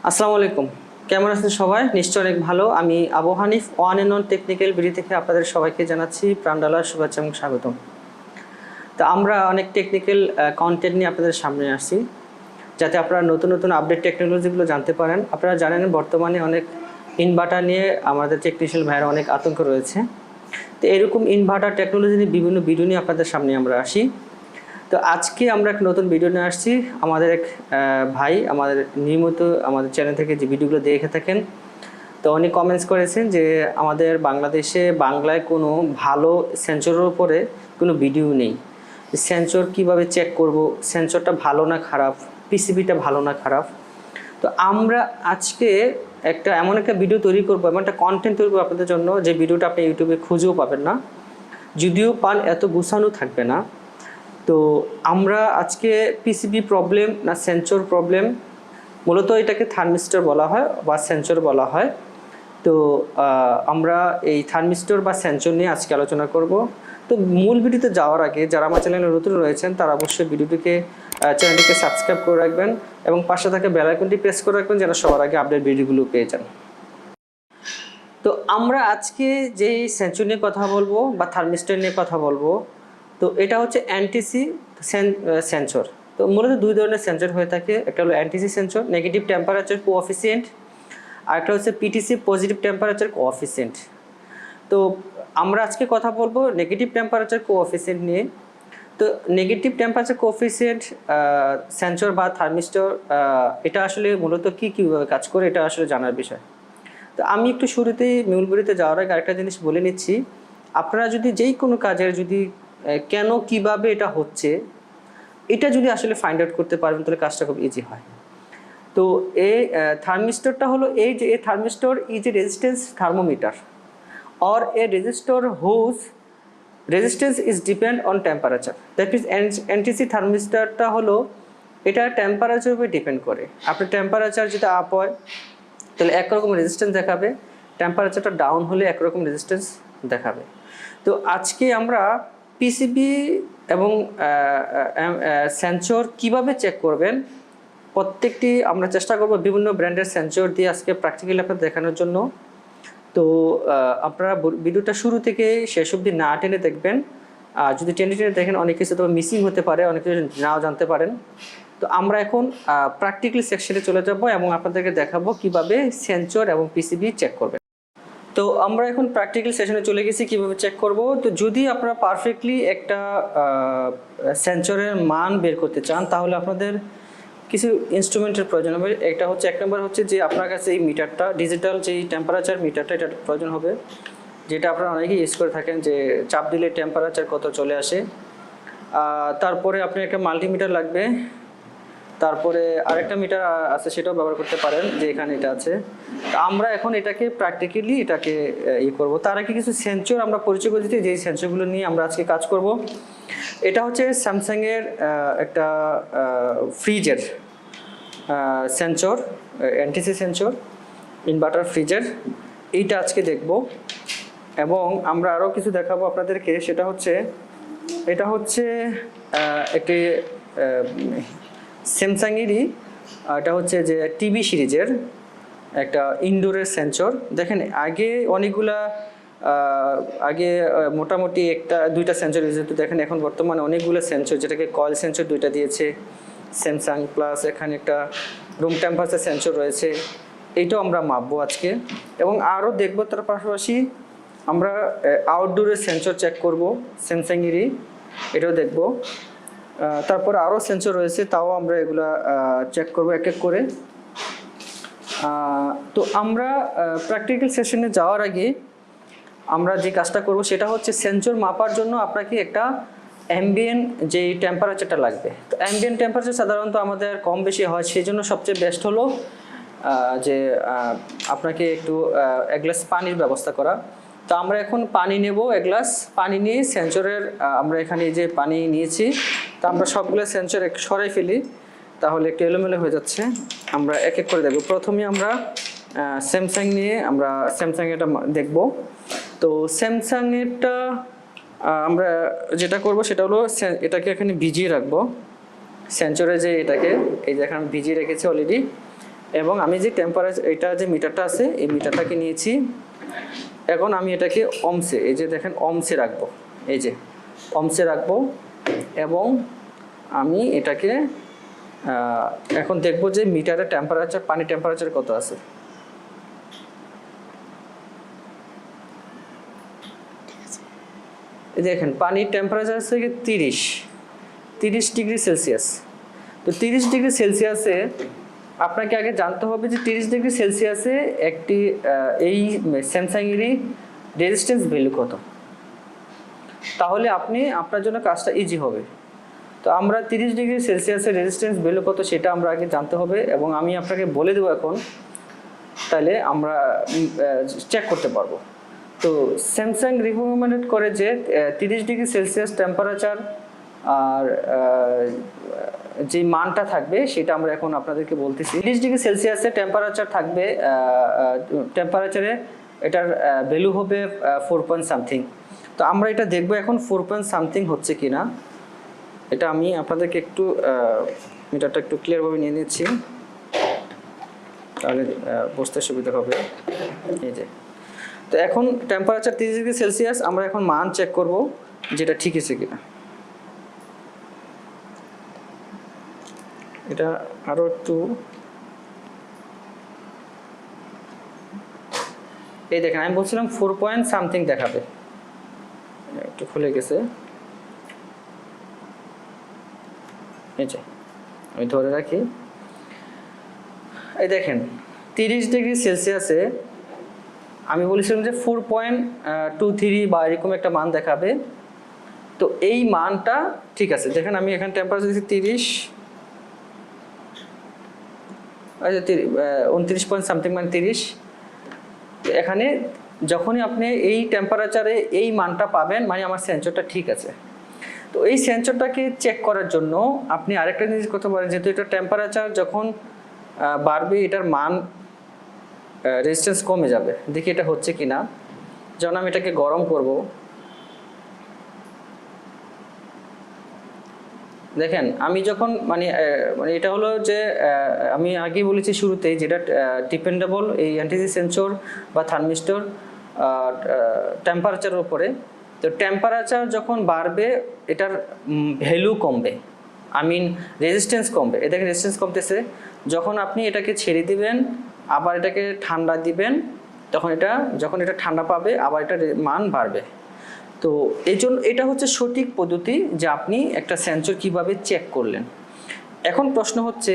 আসসালামু আলাইকুম। কেমন আছেন সবাই? নিশ্চয়ই অনেক ভালো। আমি Abu Hanif one and one technical BD থেকে আপনাদের সবাইকে জানাচ্ছি প্রাণঢালা শুভেচ্ছা এবং স্বাগতম। তো আমরা অনেক টেকনিক্যাল কন্টেন্ট নিয়ে আপনাদের সামনে আসছি, যাতে আপনারা নতুন নতুন আপডেট টেকনোলজিগুলো জানতে পারেন। আপনারা জানেন বর্তমানে অনেক ইনভার্টার নিয়ে আমাদের টেকনিশিয়ান ভাইয়েরা অনেক আতঙ্ক রয়েছে। তো এরকম ইনভার্টার টেকনোলজি নিয়ে বিভিন্ন ভিডিও নিয়ে আপনাদের সামনে আমরা আসি। তো আজকে আমরা একটা নতুন ভিডিও নিয়ে আসছি। আমাদের এক ভাই আমাদের নিয়মিত আমাদের চ্যানেল থেকে যে ভিডিওগুলো দেখে থাকেন, তো উনি কমেন্টস করেছেন যে আমাদের বাংলাদেশে বাংলায় কোনো ভালো সেন্সরের উপরে কোনো ভিডিও নেই। সেন্সর কিভাবে চেক করব, সেন্সরটা ভালো না খারাপ, পিসিবিটা ভালো না খারাপ। তো আমরা আজকে এমন একটা ভিডিও তৈরি করবো, এমন একটা কন্টেন্ট তৈরি করবো আপনাদের জন্য, যে ভিডিওটা আপনি ইউটিউবে খুঁজেও পাবেন না, যদিও পান এত গুছানো থাকবে না। তো আমরা আজকে পিসিবি প্রবলেম না সেন্সর প্রবলেম, মূলত এটাকে থার্মিস্টর বলা হয় বা সেন্সর বলা হয়। তো আমরা এই থার্মিস্টর বা সেন্সর নিয়ে আজকে আলোচনা করব। তো মূল ভিডিওতে যাওয়ার আগে যারা আমার চ্যানেলে নতুন রয়েছেন তারা অবশ্যই চ্যানেলটিকে সাবস্ক্রাইব করে রাখবেন এবং পাশে থাকা বেল আইকনটি প্রেস করে রাখবেন যেন সবার আগে আপডেট ভিডিওগুলো পেয়ে যান। তো আমরা আজকে যেই সেন্সর নিয়ে কথা বলবো বা থার্মিস্টর নিয়ে কথা বলবো, তো এটা হচ্ছে এনটিসি সেন্সর। তো মূলত দুই ধরনের সেন্সর হয়ে থাকে, একটা হলো NTC sensor, negative temperature coefficient, আর একটা হচ্ছে পিটিসি, পজিটিভ টেম্পারেচার কোএফিসিয়েন্ট। তো আমরা আজকে কথা বলবো নেগেটিভ টেম্পারেচার কোএফিসিয়েন্ট নিয়ে। তো নেগেটিভ টেম্পারেচার কোএফিসিয়েন্ট সেন্সর বা থার্মিস্টর, এটা আসলে মূলত কীভাবে কাজ করে এটা আসলে জানার বিষয়। তো আমি একটু শুরুতেই মূল ভিডিওতে যাওয়ার আগে আরেকটা জিনিস বলে নিচ্ছি। আপনারা যদি যেই কোনো কাজের যদি কেন কিভাবে এটা হচ্ছে এটা যদি আসলে ফাইন্ড আউট করতে পারবেন তাহলে কাজটা খুব ইজি হয়। তো এই থার্মিস্টরটা হলো এই যে a thermistor is a resistance thermometer or a resistor whose resistance is depend on temperature. That means NTC থার্মিস্টরটা হলো এটা টেম্পারেচারের উপর ডিপেন্ড করে। আপনার টেম্পারেচার যদি আপ হয় তাহলে একরকম রেজিস্ট্যান্স দেখাবে, টেম্পারেচারটা ডাউন হলে একরকম রেজিস্ট্যান্স দেখাবে। তো আজকে আমরা পিসিবি এবং সেন্সর কিভাবে চেক করবেন প্রত্যেকটি আমরা চেষ্টা করব বিভিন্ন ব্র্যান্ডের সেন্সর দিয়ে আজকে প্র্যাকটিক্যালি আপনাদের দেখানোর জন্য। তো আপনারা ভিডিওটা শুরু থেকে শেষ অবধি না টেনে দেখবেন। যদি টেনে দেখেন অনেক কিছু তো মিসিং হতে পারে, অনেক কিছু নাও জানতে পারেন। তো আমরা এখন প্র্যাকটিক্যালি সেকশনে চলে যাব এবং আপনাদেরকে দেখাবো কিভাবে সেন্সর এবং পিসিবি চেক করবেন। তো আমরা এখন প্র্যাকটিক্যাল সেশনে চলে গেছি কিভাবে চেক করব। তো যদি আপনারা পারফেক্টলি একটা সেন্সরের মান বের করতে চান তাহলে আপনাদের কিছু ইনস্ট্রুমেন্টের প্রয়োজন হবে। একটা হচ্ছে, এক নম্বর হচ্ছে যে আপনার কাছে এই মিটারটা, ডিজিটাল যেই টেম্পারেচার মিটারটা, এটা প্রয়োজন হবে, যেটা আপনারা অনেকেই ইউজ করে থাকেন, যে চাপ দিলে টেম্পারেচার কত চলে আসে। তারপরে আপনার একটা মাল্টিমিটার লাগবে। তারপরে আরেকটা মিটার আছে, সেটাও ব্যবহার করতে পারেন, যে এখানে এটা আছে। তো আমরা এখন এটাকে প্র্যাকটিক্যালি এটাকে করব। তার আগে কিছু সেন্সর আমরা পরিচয় করে দিতে, যেই সেন্সরগুলো নিয়ে আমরা আজকে কাজ করব। এটা হচ্ছে স্যামসাংয়ের একটা ফ্রিজের সেন্সর, এনটিসি সেন্সর, ইনভার্টার ফ্রিজের, এইটা আজকে দেখব। এবং আমরা আরও কিছু দেখাবো আপনাদেরকে, সেটা হচ্ছে এটা হচ্ছে একটি স্যামসাংয়েরই, এটা হচ্ছে যে টিভি সিরিজের একটা ইনডোরের সেন্সর। দেখেন আগে মোটামুটি দুইটা সেন্সর ইউজ হতো, দেখেন এখন বর্তমানে অনেকগুলো সেন্সর, যেটাকে কয়েল সেন্সর দুইটা দিয়েছে স্যামসাং, প্লাস এখানে একটা রুম টেম্পারেচার সেন্সর রয়েছে, এইটাও আমরা মাপবো আজকে। এবং আরও দেখবো তার পাশাপাশি আমরা আউটডোরের সেন্সর চেক করব স্যামসাংয়েরই, এটাও দেখব। তারপর আরও সেন্সর রয়েছে, তাও আমরা এগুলা চেক করব এক এক করে। তো আমরা প্র্যাকটিক্যাল সেশনে যাওয়ার আগে আমরা যে কাজটা করব সেটা হচ্ছে সেন্সর মাপার জন্য আপনাকে একটা অ্যাম্বিয়েন্ট যে টেম্পারেচারটা লাগবে। তো অ্যাম্বিয়েন্ট টেম্পারেচার সাধারণত আমাদের কম বেশি হয়, সেই জন্য সবচেয়ে বেস্ট হলো যে আপনাকে একটু এক গ্লাস পানির ব্যবস্থা করা। তো আমরা এখন পানি নেব, এক গ্লাস পানি নিয়ে সেন্সরের আমরা এখানে যে পানি নিয়েছি, তো আমরা সবগুলো সেন্সর সরাই ফেলি, তাহলে একটু এলোমেলো হয়ে যাচ্ছে। আমরা এক এক করে দেখব। প্রথমে আমরা স্যামসাং নিয়ে আমরা স্যামসাং এটা দেখব। তো স্যামসাংয়েরটা আমরা যেটা করব সেটা হলো এটাকে এখানে ভিজিয়ে রাখবো, সেন্সরে যে এটাকে এই যে এখানে ভিজিয়ে রেখেছি অলরেডি। এবং আমি যে টেম্পারেচার, এটা যে মিটারটা আছে এই মিটারটাকে নিয়েছি, এখন আমি এটাকে অমসে, এই যে দেখেন অমসে রাখবো, এই যে অমসে রাখবো, এবং আমি এটাকে এখন দেখবো যে মিটারের টেম্পারেচার, পানি টেম্পারেচার কত আছে। এই দেখেন পানির টেম্পারেচার আছে 30 ডিগ্রি সেলসিয়াস। তো 30 ডিগ্রি সেলসিয়াসে আপনাকে আগে জানতে হবে যে 30 ডিগ্রি সেলসিয়াসে একটি এই স্যামসাংয়েরই রেজিস্ট্যান্স ভ্যালু কত, তাহলে আপনার জন্য কাজটা ইজি হবে। তো আমরা 30 ডিগ্রি সেলসিয়াসের রেজিস্ট্যান্স ভ্যালু কত সেটা আমরা আগে জানতে হবে, এবং আমি আপনাকে বলে দেবো এখন, তাহলে আমরা চেক করতে পারবো। তো স্যামসাং রিকমেন্ড করে যে 30 ডিগ্রি সেলসিয়াস টেম্পারেচার আর যে মানটা থাকবে সেটা আমরা এখন আপনাদেরকে বলতেছি। 30 ডিগ্রি সেলসিয়াসে টেম্পারেচার থাকবে, টেম্পারেচারে এটার ভ্যালু হবে 4 পয়েন্ট সামথিং। তো আমরা এটা দেখবো এখন 4 পয়েন্ট সামথিং হচ্ছে কি না। এটা আমি আপনাদেরকে একটু মিটারটা একটু ক্লিয়ারভাবে নিয়ে নিচ্ছি, তাহলে বুঝতে সুবিধা হবে। এই যে, তো এখন টেম্পারেচার 30 ডিগ্রি সেলসিয়াস, আমরা এখন মান চেক করব যেটা ঠিক আছে কিনা। এটা আরো একটু, এই দেখেন আমি বলছিলাম 4 পয়েন্ট সামথিং দেখাবে, একটু খুলে গেছে। এই যে আমি ধরে রাখি, এই দেখেন 30 ডিগ্রি সেলসিয়াসে আমি বলেছিলাম যে 4.23 বা এরকম একটা মান দেখাবে। তো এই মানটা ঠিক আছে, দেখেন আমি এখানে টেম্পারেচার দিচ্ছি 30, আচ্ছা 29 পয়েন্ট সামথিং মানে 30। এখানে যখনই আপনি এই টেম্পারেচারে এই মানটা পাবেন মানে আমার সেন্সরটা ঠিক আছে। তো এই সেন্সরটাকে চেক করার জন্য আপনি আরেকটা জিনিস করতে পারেন, যেহেতু এটা টেম্পারেচার যখন বাড়বে এটার মান রেজিস্ট্যান্স কমে যাবে। দেখি এটা হচ্ছে কি না। যখন আমি এটাকে গরম করব, দেখেন আমি যখন মানে এটা হলো যে আমি আগেই বলেছি শুরুতেই, যেটা ডিপেন্ডেবল এই এনটিসি সেন্সর বা থার্মিস্টর টেম্পারেচারের উপরে। তো টেম্পারেচার যখন বাড়বে এটার ভ্যালু কমবে, রেজিস্ট্যান্স কমবে। এ দেখেন রেজিস্ট্যান্স কমতেছে। যখন আপনি এটাকে ছেড়ে দিবেন আবার এটাকে ঠান্ডা দিবেন, তখন যখন এটা ঠান্ডা পাবে আবার এটার মান বাড়বে। তো এই জন্য এটা হচ্ছে সঠিক পদ্ধতি যে আপনি একটা সেন্সর কিভাবে চেক করলেন। এখন প্রশ্ন হচ্ছে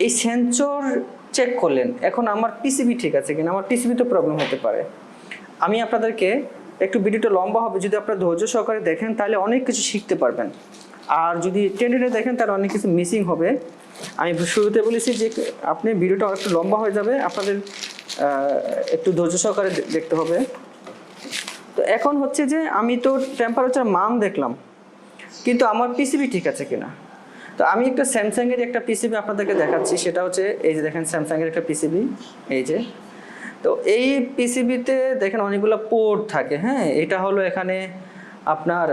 এই সেন্সর চেক করলেন, এখন আমার পিসিবি ঠিক আছে কিনা, আমার পিসিবি তো প্রবলেম হতে পারে। আমি আপনাদেরকে একটু ভিডিওটা লম্বা হবে, যদি আপনারা ধৈর্য সহকারে দেখেন তাহলে অনেক কিছু শিখতে পারবেন, আর যদি টেনে দেখেন তাহলে অনেক কিছু মিসিং হবে। আমি শুরুতে বলেছি যে আপনি ভিডিওটা একটু লম্বা হয়ে যাবে, আপনাদের একটু ধৈর্য সহকারে দেখতে হবে। তো এখন হচ্ছে যে আমি তো টেম্পারেচার মান দেখলাম, কিন্তু আমার পিসিবি ঠিক আছে কিনা। তো আমি একটা স্যামসাংয়ের একটা পিসিবি আপনাদেরকে দেখাচ্ছি, সেটা হচ্ছে এই যে দেখেন স্যামসাংয়ের একটা পিসিবি, এই যে। তো এই পিসিবিতে দেখেন অনেকগুলো পোর্ট থাকে, হ্যাঁ। এটা হলো এখানে আপনার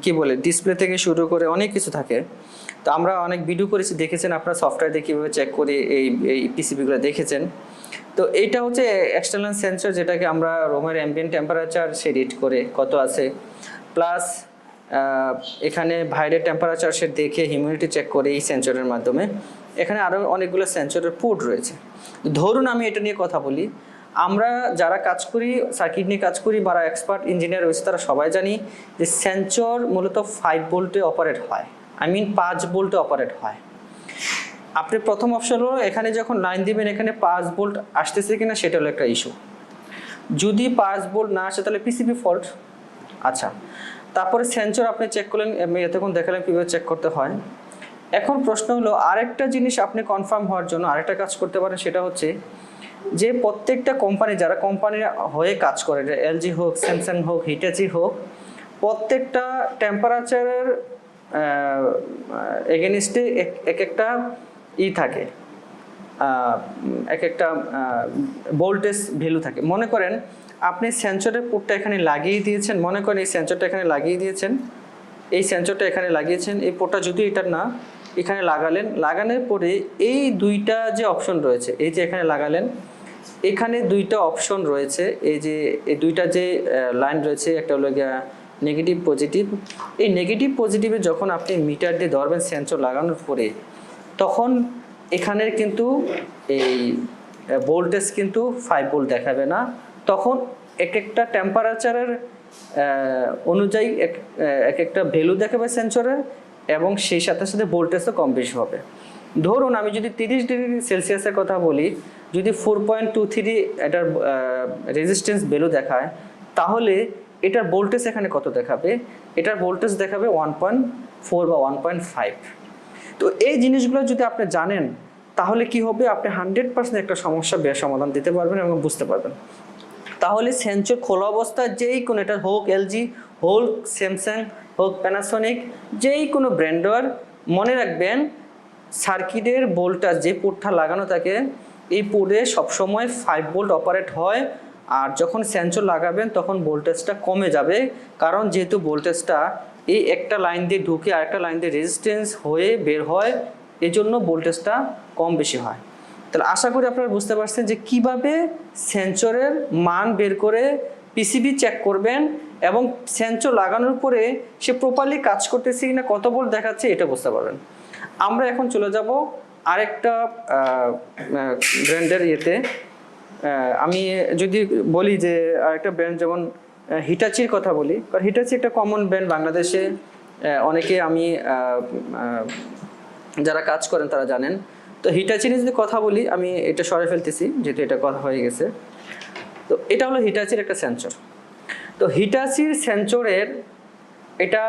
কি বলে ডিসপ্লে থেকে শুরু করে অনেক কিছু থাকে। তো আমরা অনেক ভিডিও করেছি, দেখেছেন আপনারা সফটওয়্যার দিয়ে কীভাবে চেক করে এই পিসিবিগুলো দেখেছেন। তো এইটা হচ্ছে এক্সটার্নাল সেন্সর, যেটাকে আমরা রুমের অ্যাম্বিয়েন্ট টেম্পারেচার সে রিড করে কত আছে, প্লাস এখানে বাইরের টেম্পারেচার সে দেখে হিউমিডিটি চেক করে এই সেন্সরের মাধ্যমে। এখানে আরও অনেকগুলো সেন্সরের পোর্ট রয়েছে। ধরুন আমি এটা নিয়ে কথা বলি, আমরা যারা কাজ করি, সার্কিট নিয়ে কাজ করি বা এক্সপার্ট ইঞ্জিনিয়ার রয়েছে, তারা সবাই জানি যে সেন্সর মূলত 5 ভোল্টে অপারেট হয়, 5 ভোল্টে অপারেট হয়। আপনি প্রথম অপশন হলো এখানে যখন লাইন দিবেন এখানে 5 ভোল্ট আসতেছে কিনা সেটা হলো একটা ইস্যু। যদি 5 ভোল্ট না আসে তাহলে পিসিবি ফল্ট। আচ্ছা, তারপরে সেন্সর আপনি চেক করলেন, আমি এতক্ষণ দেখালাম কীভাবে চেক করতে হয়। এখন প্রশ্ন হলো আরেকটা জিনিস আপনি কনফার্ম হওয়ার জন্য আরেকটা কাজ করতে পারেন, সেটা হচ্ছে যে প্রত্যেকটা কোম্পানি, যারা কোম্পানির হয়ে কাজ করে, এলজি হোক, স্যামসাং হোক, হিটাচি হোক, প্রত্যেকটা টেম্পারেচারের এগেনস্টে এক একটা থাকে, এক একটা ভোল্টেজ ভ্যালু থাকে। মনে করেন আপনি সেন্সরের পোর্টটা এখানে লাগিয়ে দিয়েছেন, মনে করেন এই সেন্সরটা এখানে লাগিয়ে দিয়েছেন, এই সেন্সরটা এখানে লাগিয়েছেন, এই পোর্টটা যদি এটার না, এখানে লাগালেন, লাগানোর পরে এই দুইটা যে অপশন রয়েছে, এই যে এখানে লাগালেন, এখানে দুইটা অপশন রয়েছে, এই যে এই দুইটা যে লাইন রয়েছে, একটা হলো গিয়া নেগেটিভ পজিটিভ। এই নেগেটিভ পজিটিভে যখন আপনি মিটার দিয়ে ধরবেন সেন্সর লাগানোর পরে, তখন এখানের কিন্তু এই ভোল্টেজ কিন্তু 5 ভোল্ট দেখাবে না, তখন এক একটা টেম্পারেচারের অনুযায়ী এক একটা ভ্যালু দেখাবে সেন্সরের, এবং সেই সাথে সাথে ভোল্টেজও কম বেশি হবে। ধরুন আমি যদি 30 ডিগ্রি সেলসিয়াসের কথা বলি, যদি 4.23 এটার রেজিস্ট্যান্স ভ্যালু দেখায়, তাহলে এটার ভোল্টেজ এখানে কত দেখাবে? এটার ভোল্টেজ দেখাবে 1.4 বা 1.5। তো এই জিনিসগুলো যদি আপনি জানেন, তাহলে কি হবে, আপনি 100% একটা সমস্যা সমাধান দিতে পারবেন এবং বুঝতে পারবেন। তাহলে সেন্সর খোলা অবস্থায় যেই কোনো, এটা হোক এলজি, হোক স্যামসাং, হোক প্যানাসোনিক, যেই কোনো ব্র্যান্ডের, মনে রাখবেন সার্কিটের ভোল্টেজ যে পোর্টটা লাগানো থাকে, এই পোর্টে সবসময় 5 ভোল্ট অপারেট হয়। আর যখন সেন্সর লাগাবেন তখন ভোল্টেজটা কমে যাবে, কারণ যেহেতু ভোল্টেজটা এই একটা লাইন দিয়ে ঢুকে আরেকটা লাইন দিয়ে রেজিস্ট্যান্স হয়ে বের হয়, এজন্য ভোল্টেজটা কম বেশি হয়। তাহলে আশা করি আপনারা বুঝতে পারছেন যে কিভাবে সেন্সরের মান বের করে পিসিবি চেক করবেন, এবং সেন্সর লাগানোর পরে সে প্রপারলি কাজ করতেছে কিনা, কত ভোল্ট দেখাচ্ছে, এটা বুঝতে পারবেন। আমরা এখন চলে যাব আরেকটা ব্র্যান্ডের ইয়েতে। আমি যদি বলি যে আরেকটা ব্র্যান্ড, যেমন হিটাচির কথা বলি, কারণ হিটাচি একটা কমন ব্র্যান্ড বাংলাদেশে, অনেকে আমি যারা কাজ করেন তারা জানেন। তো হিটাচি নিয়ে যদি কথা বলি, আমি এটা সরে ফেলতেছি যেহেতু এটা কথা হয়ে গেছে। তো এটা হলো হিটাচির একটা সেন্সর। তো হিটাচির সেন্সরের এটা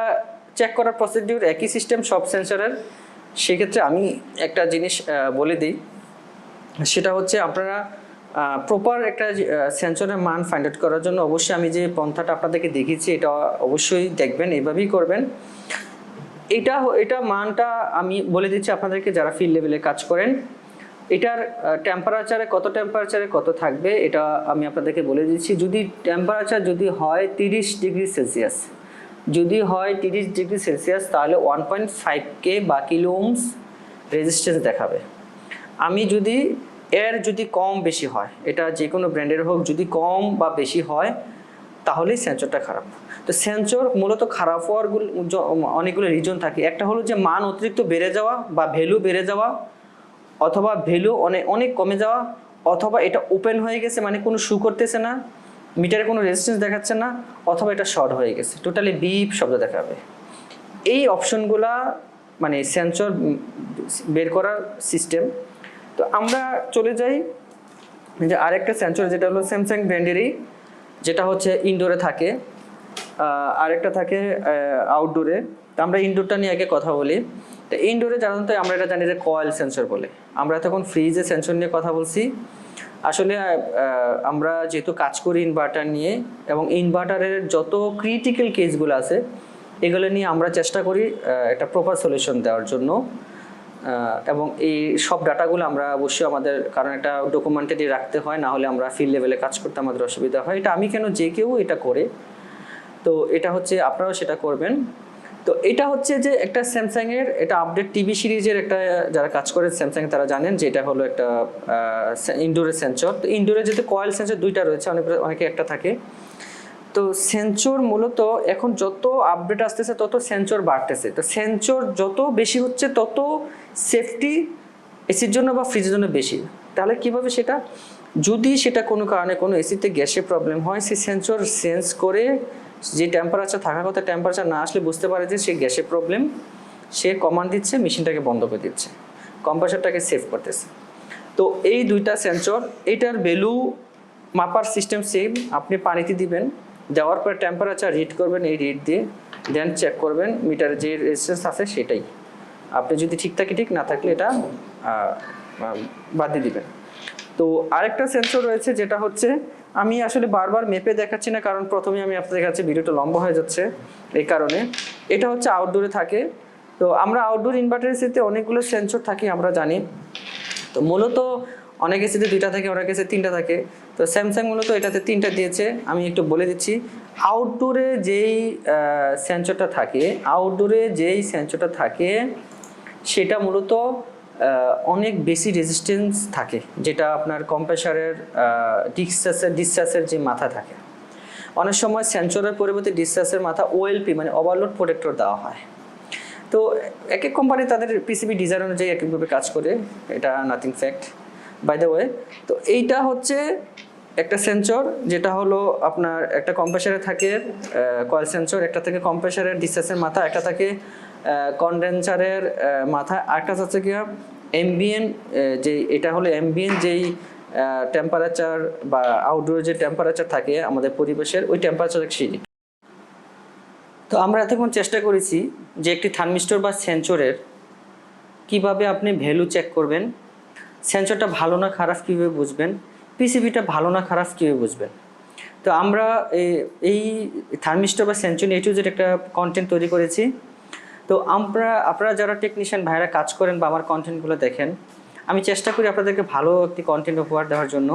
চেক করার প্রসিডিউর একই সিস্টেম সব সেন্সরের। সেক্ষেত্রে আমি একটা জিনিস বলে দিই, সেটা হচ্ছে আপনারা প্রপার একটা সেন্সরের মান ফাইন্ড আউট করার জন্য অবশ্যই আমি যে পন্থাটা আপনাদেরকে দেখিয়েছি এটা অবশ্যই দেখবেন, এভাবেই করবেন। এটা মানটা আমি বলে দিচ্ছি আপনাদেরকে যারা ফিল্ড লেভেলে কাজ করেন। এটার টেম্পারেচারে কত থাকবে এটা আমি আপনাদেরকে বলে দিচ্ছি। যদি টেম্পারেচার যদি হয় 30 ডিগ্রি সেলসিয়াস, যদি হয় 30 ডিগ্রি সেলসিয়াস, তাহলে 1.5K বা কিলো ওহমস রেজিস্ট্যান্স দেখাবে। আমি যদি যদি কম বেশি হয়, এটা যে কোনো ব্র্যান্ডের হোক, যদি কম বা বেশি হয় তাহলেই সেন্সরটা খারাপ। তো সেন্সর মূলত খারাপ হওয়ার অনেকগুলো রিজন থাকে। একটা হলো যে মান অতিরিক্ত বেড়ে যাওয়া বা ভ্যালু বেড়ে যাওয়া, অথবা ভ্যালু অনেক কমে যাওয়া, অথবা এটা ওপেন হয়ে গেছে মানে কোনো শু করতেছে না, মিটারে কোনো রেজিস্ট্যান্স দেখাচ্ছে না, অথবা এটা শর্ট হয়ে গেছে, টোটালি বিপ শব্দ দেখাবে। এই অপশনগুলা মানে সেন্সর বের করার সিস্টেম। তো আমরা চলে যাই যে আরেকটা সেন্সর, যেটা হলো স্যামসাং ব্র্যান্ডেরই, যেটা হচ্ছে ইনডোরে থাকে, আরেকটা থাকে আউটডোরে। তো আমরা ইনডোরটা নিয়ে আগে কথা বলি। তো ইনডোরে সাধারণত আমরা এটা জানি যে কয়েল সেন্সর বলে। আমরা তখন ফ্রিজে সেন্সর নিয়ে কথা বলছি। আসলে আমরা যেহেতু কাজ করি ইনভার্টার নিয়ে, এবং ইনভার্টারের যত ক্রিটিক্যাল কেসগুলো আছে এগুলো নিয়ে আমরা চেষ্টা করি একটা প্রপার সলিউশন দেওয়ার জন্য। এবং এই সব ডাটাগুলো আমরা অবশ্যই আমাদের, কারণ একটা ডকুমেন্টারি রাখতে হয়, না হলে আমরা ফিল্ড লেভেলে কাজ করতে আমাদের অসুবিধা হয়। এটা আমি কেন, যে কেউ এটা করে, তো এটা হচ্ছে আপনারাও সেটা করবেন। তো এটা হচ্ছে যে একটা স্যামসাংয়ের এটা আপডেট টিভি সিরিজের একটা, যারা কাজ করে স্যামসাং তারা জানেন যে এটা হলো একটা ইনডোরের সেন্সর। তো ইনডোরে যেহেতু কয়েল সেন্সর দুইটা রয়েছে, অনেকে একটা থাকে। তো সেন্সর মূলত এখন যত আপডেট আসতেছে তত সেন্সর বাড়তেছে। তো সেন্সর যত বেশি হচ্ছে তত সেফটি এসির জন্য বা ফ্রিজের জন্য বেশি। তাহলে কিভাবে সেটা, যদি সেটা কোনো কারণে কোনো এসিতে গ্যাসের প্রবলেম হয়, সেই সেন্সর সেন্স করে যে টেম্পারেচার থাকার কথা টেম্পারেচার না আসলে বুঝতে পারে যে সে গ্যাসের প্রবলেম, সে কমান্ড দিচ্ছে, মেশিনটাকে বন্ধ করে দিচ্ছে, কম্প্রেসারটাকে সেভ করতেছে। তো এই দুইটা সেন্সর, এটার ভ্যালু মাপার সিস্টেম সেম। আপনি পানিতে দিবেন, দেওয়ার পর টেম্পারেচার রিড করবেন, এই রিড দিয়ে দেন চেক করবেন মিটারে যে রেজিস্ট্যান্স আছে সেটাই। আপনি যদি ঠিক থাকে ঠিক, না থাকলে এটা বাদ দিয়ে দিবেন। তো আরেকটা সেন্সর রয়েছে যেটা হচ্ছে, আমি আসলে বারবার মেপে দেখাচ্ছি না, কারণ প্রথমে আমি আপনাদের কাছে ভিডিওটা লম্বা হয়ে যাচ্ছে এই কারণে। এটা হচ্ছে আউটডোরে থাকে। তো আমরা আউটডোর ইনভার্টার এসিতে অনেকগুলো সেন্সর থাকি আমরা জানি। তো মূলত অনেক এসিতে 2টা থাকে, অনেক এসিতে 3টা থাকে। তো স্যামসাং মূলত এটাতে 3টা দিয়েছে। আমি একটু বলে দিচ্ছি। আউটডোরে যেই সেন্সরটা থাকে সেটা মূলত অনেক বেশি রেজিস্ট্যান্স থাকে, যেটা আপনার কম্প্রেসারের ডিসচার্জের যে মাথা থাকে। অনেক সময় সেন্সরের পরিবর্তে ডিসচার্জের মাথা ওএলপি মানে ওভারলোড প্রোটেক্টর দেওয়া হয়। তো এক এক কোম্পানি তাদের পিসিবি ডিজাইন অনুযায়ী একইভাবে কাজ করে, এটা nothing fact by the way. তো এইটা হচ্ছে একটা সেন্সর, যেটা হলো আপনার একটা কম্প্রেসারে থাকে কয়েল সেন্সর, একটা থেকে কম্প্রেসারের ডিসচার্জের মাথা, একটা থাকে কনডেন্সারের মাথা, আরেকটা হচ্ছে কি অ্যাম্বিয়েন্ট, যে এটা হলো অ্যাম্বিয়েন্ট যেই টেম্পারেচার বা আউটডোর যে টেম্পারেচার থাকে আমাদের পরিবেশের, ওই টেম্পারেচার সিঁড়ি। তো আমরা এতক্ষণ চেষ্টা করেছি যে একটি থার্মিস্টর বা সেন্সরের কিভাবে আপনি ভ্যালু চেক করবেন, সেন্সরটা ভালো না খারাপ কীভাবে বুঝবেন, পিসিবিটা ভালো না খারাপ কীভাবে বুঝবেন। তো আমরা এই থার্মিস্টর বা সেন্সর A to Z একটা কন্টেন্ট তৈরি করেছি। তো আপনারা যারা টেকনিশিয়ান ভাইরা কাজ করেন বা আমার কন্টেন্টগুলো দেখেন, আমি চেষ্টা করি আপনাদেরকে ভালো একটি কন্টেন্ট উপহার দেওয়ার জন্য।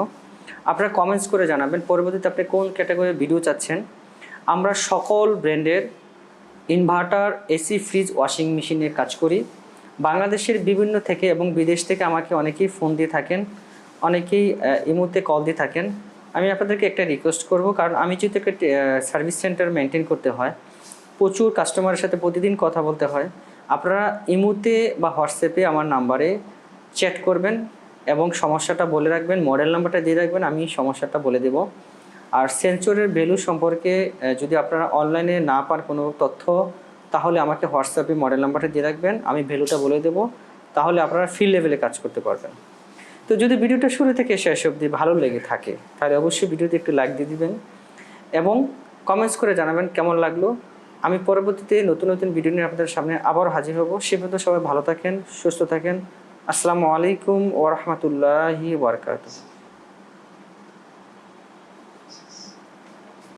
আপনারা কমেন্টস করে জানাবেন পরবর্তীতে আপনি কোন ক্যাটাগরির ভিডিও চাচ্ছেন। আমরা সকল ব্র্যান্ডের ইনভার্টার, এসি, ফ্রিজ, ওয়াশিং মেশিনের কাজ করি। বাংলাদেশের বিভিন্ন থেকে এবং বিদেশ থেকে আমাকে অনেকেই ফোন দিয়ে থাকেন, অনেকেই এই মুহূর্তে কল দিয়ে থাকেন। আমি আপনাদেরকে একটা রিকোয়েস্ট করব, কারণ আমি যেহেতু একটা সার্ভিস সেন্টার মেনটেন করতে হয়, প্রচুর কাস্টমারের সাথে প্রতিদিন কথা বলতে হয়, আপনারা ইমোতে বা হোয়াটসঅ্যাপে আমার নাম্বারে চ্যাট করবেন এবং সমস্যাটা বলে রাখবেন, মডেল নাম্বারটা দিয়ে রাখবেন, আমি সমস্যাটা বলে দেব। আর সেন্সরের ভ্যালু সম্পর্কে যদি আপনারা অনলাইনে না পান কোনো তথ্য, তাহলে আমাকে হোয়াটসঅ্যাপে মডেল নাম্বারটা দিয়ে রাখবেন, আমি ভ্যালুটা বলে দেবো, তাহলে আপনারা ফিল্ড লেভেলে কাজ করতে পারবেন। তো যদি ভিডিওটা শুরু থেকে শেষ অবধি ভালো লেগে থাকে, তাহলে অবশ্যই ভিডিওতে একটু লাইক দিয়ে দিবেন এবং কমেন্টস করে জানাবেন কেমন লাগলো। আমি পরবর্তীতে নতুন নতুন ভিডিও নিয়ে আপনাদের সামনে আবার হাজির হব। সে পর্যন্ত সবাই ভালো থাকেন, সুস্থ থাকেন। আসসালামু আলাইকুম ওয়া রাহমাতুল্লাহি ওয়া বারাকাতুহু।